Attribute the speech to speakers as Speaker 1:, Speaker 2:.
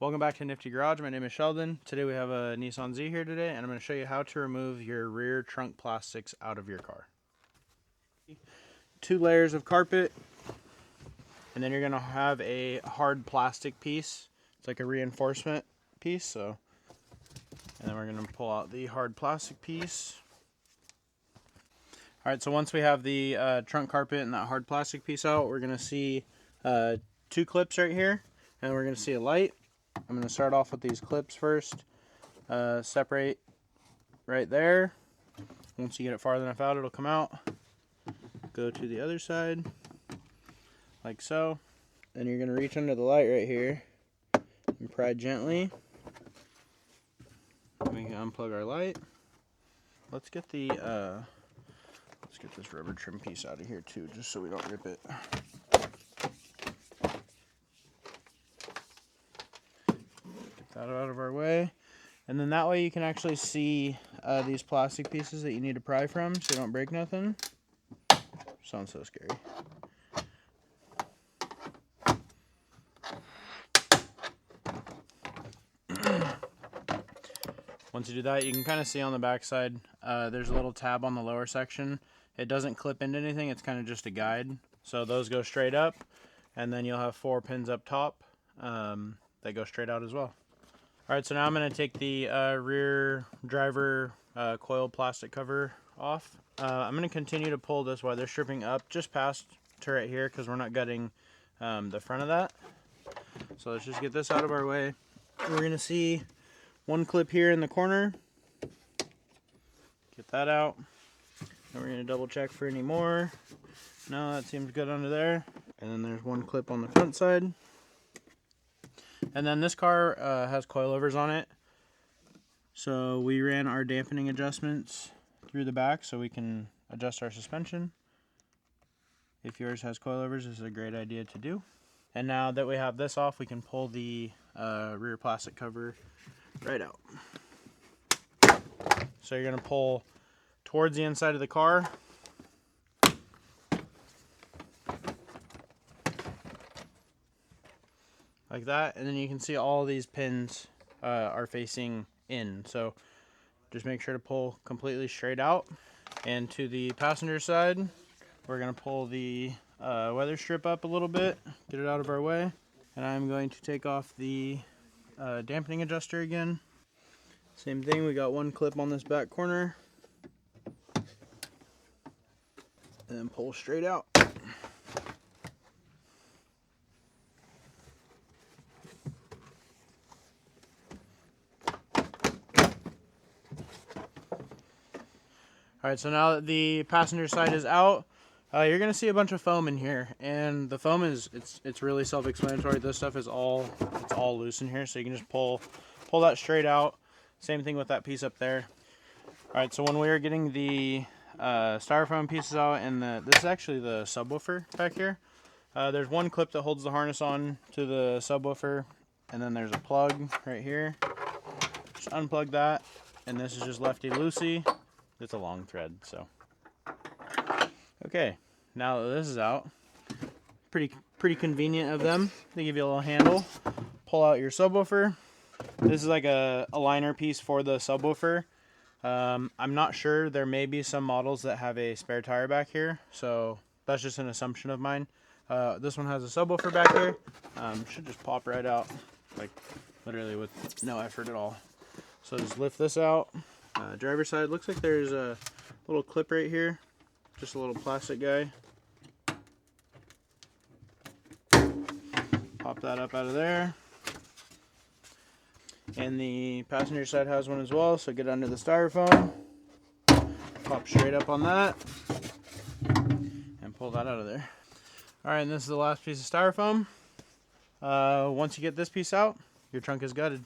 Speaker 1: Welcome back to Nifty Garage. My name is Sheldon. Today we have a Nissan Z here today, and I'm going to show you how to remove your rear trunk plastics out of your car. 2 layers of carpet, and then you're going to have a hard plastic piece. It's like a reinforcement piece. And then we're going to pull out the hard plastic piece. Alright, so once we have the trunk carpet and that hard plastic piece out, we're going to see 2 clips right here, and we're going to see a light. I'm going to start off with these clips first. Separate right there. Once you get it far enough out, it'll come out. Go to the other side, like so. Then you're going to reach under the light right here and pry gently. We can unplug our light. Let's get the let's get this rubber trim piece out of here too, just so we don't rip it. That out of our way, and then that way you can actually see these plastic pieces that you need to pry from, so you don't break nothing. Sounds so scary. Once you do that, you can kind of see on the back side there's a little tab on the lower section. It doesn't clip into anything, it's kind of just a guide, so those go straight up, and then you'll have 4 pins up top that go straight out as well. Alright, so now I'm going to take the rear driver coil plastic cover off. I'm going to continue to pull this weather stripping up just past to right here because we're not gutting the front of that. So let's just get this out of our way. We're going to see 1 clip here in the corner. Get that out. And we're going to double check for any more. No, that seems good under there. And then there's 1 clip on the front side. And then this car has coilovers on it, so we ran our dampening adjustments through the back so we can adjust our suspension. If yours has coilovers, this is a great idea to do. And now that we have this off, we can pull the rear plastic cover right out. So you're going to pull towards the inside of the car. Like that, and then you can see all these pins are facing in, so just make sure to pull completely straight out. And to the passenger side, we're going to pull the weather strip up a little bit, get it out of our way, and I'm going to take off the dampening adjuster again. Same thing, we got 1 clip on this back corner, and then pull straight out. Alright, so now that the passenger side is out, you're going to see a bunch of foam in here, and the foam is, it's really self-explanatory. This stuff is all loose in here, so you can just pull that straight out. Same thing with that piece up there. Alright, so when we were getting the styrofoam pieces out, and this is actually the subwoofer back here, there's 1 clip that holds the harness on to the subwoofer, and then there's a plug right here. Just unplug that, and this is just lefty-loosey. It's a long thread, so. Okay, now that this is out, pretty convenient of them. They give you a little handle. Pull out your subwoofer. This is like a liner piece for the subwoofer. I'm not sure. There may be some models that have a spare tire back here, so that's just an assumption of mine. This one has a subwoofer back here. Should just pop right out, like literally with no effort at all. So just lift this out. Driver's side, looks like there's a little clip right here, just a little plastic guy. Pop that up out of there. And the passenger side has one as well, so get under the styrofoam, pop straight up on that, and pull that out of there. Alright, and this is the last piece of styrofoam. Once you get this piece out, your trunk is gutted.